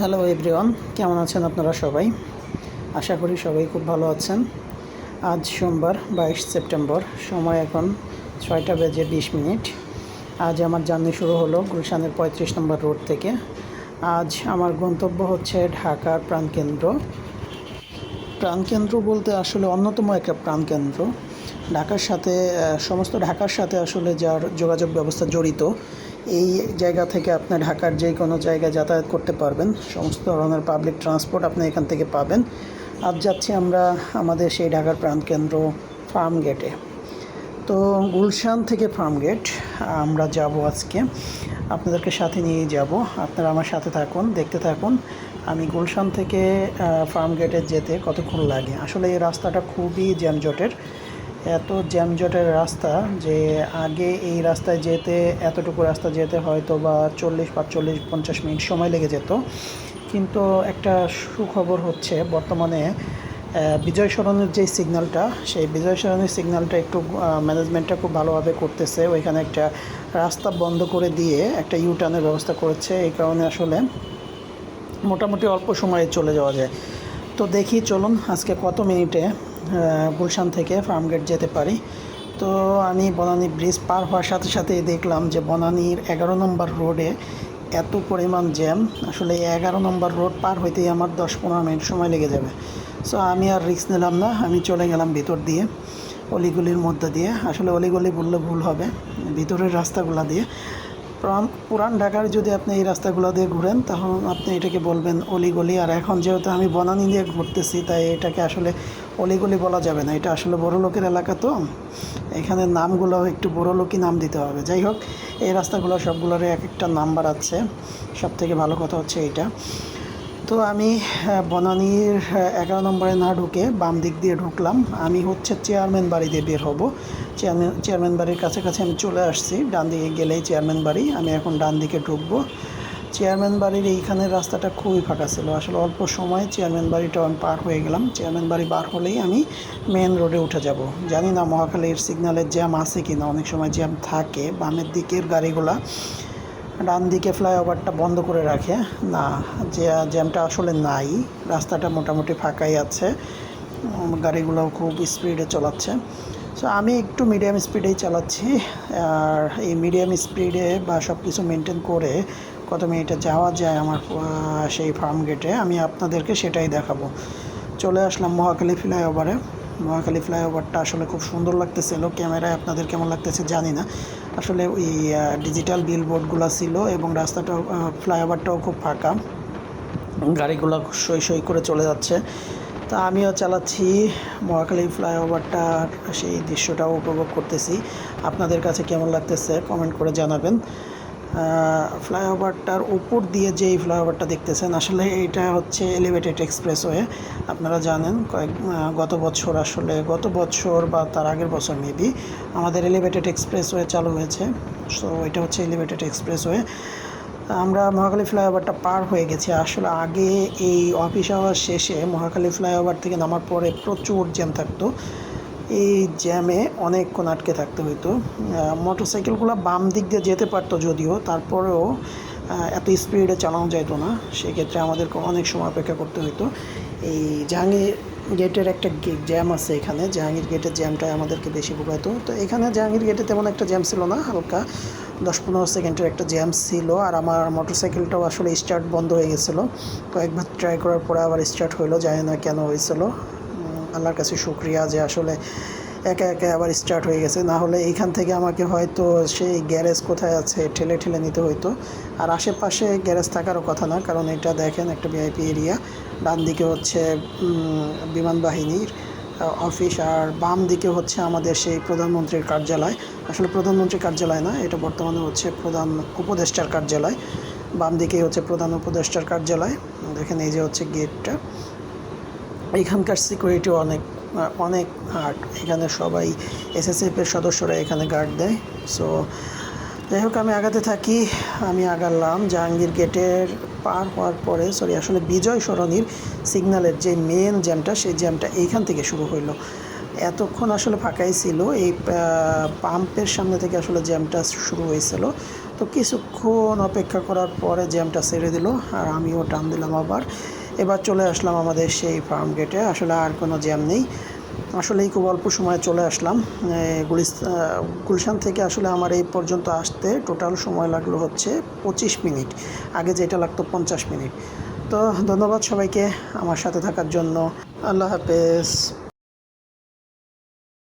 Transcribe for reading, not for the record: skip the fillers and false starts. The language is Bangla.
হ্যালো এভরিওয়ান, কেমন আছেন আপনারা সবাই? আশা করি সবাই খুব ভালো আছেন। আজ সোমবার 22 সেপ্টেম্বর, সময় এখন 6টা বেজে 20 মিনিট। আজ আমার জার্নি শুরু হলো গুলশানের 35 নম্বর রোড থেকে। আজ আমার গন্তব্য হচ্ছে ঢাকার প্রাণকেন্দ্র। প্রাণকেন্দ্র বলতে আসলে অন্যতম একটা প্রাণকেন্দ্র। ঢাকার সাথে সমস্ত ঢাকার সাথে আসলে যার যোগাযোগ ব্যবস্থা জড়িত, এই জায়গা থেকে আপনি ঢাকার যে কোনো জায়গায় যাতায়াত করতে পারবেন। সমস্ত ধরনের পাবলিক ট্রান্সপোর্ট আপনি এখান থেকে পাবেন। আজ যাচ্ছি আমরা আমাদের সেই ঢাকার প্রাণকেন্দ্র ফার্ম গেটে। তো গুলশান থেকে ফার্ম গেট আমরা যাব আজকে, আপনাদেরকে সাথে নিয়ে যাব। আপনারা আমার সাথে থাকুন, দেখতে থাকুন আমি গুলশান থেকে ফার্ম গেটে যেতে কতক্ষণ লাগে। আসলে এই রাস্তাটা খুবই জ্যামজটের, এত জ্যামজটের রাস্তা যে আগে এই রাস্তায় যেতে এতটুকু রাস্তা যেতে হয়তো বা 40, 45, 50 মিনিট সময় লেগে যেত। কিন্তু একটা সুখবর হচ্ছে, বর্তমানে বিজয় সরণির যে সিগন্যালটা, সেই বিজয় সরণির সিগন্যালটা একটু ম্যানেজমেন্টটা খুব ভালোভাবে করতেছে। ওইখানে একটা রাস্তা বন্ধ করে দিয়ে একটা ইউটার্নের ব্যবস্থা করেছে। এই কারণে আসলে মোটামুটি অল্প সময়ে চলে যাওয়া যায়। তো দেখি, চলুন আজকে কত মিনিটে গুলশান থেকে ফার্মগেট যেতে পারি। তো আমি বনানী ব্রিজ পার হওয়ার সাথে সাথেই দেখলাম যে বনানীর 11 নম্বর রোডে এত পরিমাণ জ্যাম। আসলে এই 11 নম্বর রোড পার হইতেই আমার 10-15 মিনিট সময় লেগে যাবে। সো আমি আর রিস্ক নিলাম না, আমি চলে গেলাম ভিতর দিয়ে, অলিগলির মধ্যে দিয়ে। আসলে অলিগলি বললে ভুল হবে, ভিতরের রাস্তাগুলো দিয়ে। পুরান ঢাকার যদি আপনি এই রাস্তাগুলো দিয়ে ঘুরেন তখন আপনি এটাকে বলবেন অলিগলি। আর এখন যেহেতু আমি বনানী দিয়ে ঘুরতেছি, তাই এটাকে আসলে অলিগলি বলা যাবে না, এটা আসলে বড় লোকের এলাকা। তো এখানে নামগুলো একটু বড় লোকই নাম দিতে হবে। যাই হোক, এই রাস্তাগুলো সবগুলোর এক একটা নাম্বার আছে। সব থেকে ভালো কথা হচ্ছে এইটা। তো আমি বনানীর 11 নম্বরে না ঢুকে বাম দিক দিয়ে ঢুকলাম। আমি হচ্ছে চেয়ারম্যান বাড়ি দিয়ে বের হব। চেয়ারম্যান বাড়ির কাছাকাছি আমি চলে আসছি। ডান দিকে গেলেই চেয়ারম্যান বাড়ি, আমি এখন ডান দিকে ঢুকবো। চেয়ারম্যান বাড়ির এইখানের রাস্তাটা খুবই ফাঁকা ছিল। আসলে অল্প সময়ে চেয়ারম্যান বাড়িটাও আমি পার হয়ে গেলাম। চেয়ারম্যান বাড়ি পার হলেই আমি মেন রোডে উঠে যাব। জানি না মহাখালীর সিগন্যালের জ্যাম আছে কি না, অনেক সময় জ্যাম থাকে। বামের দিকের গাড়িগুলা ডান দিকে ফ্লাইওভারটা বন্ধ করে রাখে না, যে জ্যামটা আসলে নাই। রাস্তাটা মোটামুটি ফাঁকাই আছে, গাড়িগুলোও খুব স্পিডে চালাচ্ছে। সো আমি একটু মিডিয়াম স্পিডেই চালাচ্ছি। আর এই মিডিয়াম স্পিডে বা সব কিছু মেনটেন করে কত মিনিটে যাওয়া যায় আমার সেই ফার্ম গেটে, আমি আপনাদেরকে সেটাই দেখাবো। চলে আসলাম মহাখালী ফ্লাইওভারে। মহাখালী ফ্লাইওভারটা আসলে খুব সুন্দর লাগতেছিল, ক্যামেরায় আপনাদের কেমন লাগতেছে জানি না। আসলে ওই ডিজিটাল বিলবোর্ডগুলো ছিল এবং রাস্তাটাও ফ্লাইওভারটাও খুব ফাঁকা, গাড়িগুলো সই সই করে চলে যাচ্ছে। তা আমিও চালাচ্ছি মহাখালী ফ্লাইওভারটার সেই দৃশ্যটাও উপভোগ করতেছি। আপনাদের কাছে কেমন লাগতেছে কমেন্ট করে জানাবেন। ফ্লাইওভারটার উপর দিয়ে যেই ফ্লাইওভারটা দেখতেছেন, আসলে এটা হচ্ছে এলিভেটেড এক্সপ্রেসওয়ে। আপনারা জানেন গত বছর বা তার আগের বছর মেবি আমাদের এলিভেটেড এক্সপ্রেসওয়ে চালু হয়েছে। সো এটা হচ্ছে এলিভেটেড এক্সপ্রেসওয়ে। আমরা মহাখালী ফ্লাইওভারটা পার হয়ে গেছি। আসলে আগে এই অফিস আওয়ার শেষে মহাখালী ফ্লাইওভার থেকে নামার পরে প্রচুর জ্যাম থাকতো। এই জ্যামে অনেকক্ষণ আটকে থাকতে হইতো। মোটরসাইকেলগুলো বাম দিক দিয়ে যেতে পারতো যদিও, তারপরেও এত স্পিডে চালানো যাইতো না। সেক্ষেত্রে আমাদেরকে অনেক সময় অপেক্ষা করতে হইতো। এই জাহাঙ্গীর গেটের একটা জ্যাম আছে এখানে, জাহাঙ্গীর গেটের জ্যামটাই আমাদেরকে বেশি ভোগাইতো। তো এখানে জাহাঙ্গীর গেটে তেমন একটা জ্যাম ছিল না, হালকা 10-15 সেকেন্ডের একটা জ্যাম ছিল। আর আমার মোটরসাইকেলটাও আসলে স্টার্ট বন্ধ হয়ে গেছিলো। কয়েকবার ট্রাই করার পরে আবার স্টার্ট হইলো, জানি না কেন হয়েছিল। আল্লাহর কাছে শুকরিয়া যে আসলে একা একা আবার স্টার্ট হয়ে গেছে। না হলে এইখান থেকে আমাকে হয়তো সেই গ্যারেজ কোথায় আছে ঠেলে ঠেলে নিতে হইতো। আর আশেপাশে গ্যারেজ থাকারও কথা না, কারণ এটা দেখেন একটা ভিআইপি এরিয়া। ডান দিকে হচ্ছে বিমান বাহিনীর অফিস, আর বাম দিকে হচ্ছে আমাদের সেই প্রধানমন্ত্রীর কার্যালয়। আসলে প্রধানমন্ত্রীর কার্যালয় না, এটা বর্তমানে হচ্ছে প্রধান উপদেষ্টার কার্যালয়। বাম দিকেই হচ্ছে প্রধান উপদেষ্টার কার্যালয়। দেখেন এই যে হচ্ছে গেটটা। এখানকার সিকিউরিটি অনেক অনেক হার্ড। এখানে সবাই এসএসএফের সদস্যরা এখানে গার্ড দেয়। সো যাই হোক, আমি আগাতে থাকি। আমি আগালাম জাহাঙ্গীর গেটের পার হওয়ার পরে, আসলে বিজয় সরণির সিগন্যালের যে মেন জ্যামটা, সেই জ্যামটা এইখান থেকে শুরু হইলো। এতক্ষণ আসলে ফাঁকাই ছিল, এই পাম্পের সামনে থেকে আসলে জ্যামটা শুরু হয়েছিল। তো কিছুক্ষণ অপেক্ষা করার পরে জ্যামটা ছেড়ে দিল আর আমিও টান দিলাম আবার। এবার চলে আসলাম আমাদের সেই ফার্ম গেটে। আসলে আর কোনো জ্যাম নেই, আসলেই খুব অল্প সময়ে চলে আসলাম। গুলশান থেকে আসলে আমার এই পর্যন্ত আসতে টোটাল সময় লাগলো হচ্ছে 25 মিনিট, আগে যেটা লাগতো 50 মিনিট। তো ধন্যবাদ সবাইকে আমার সাথে থাকার জন্য। আল্লাহ হাফেজ।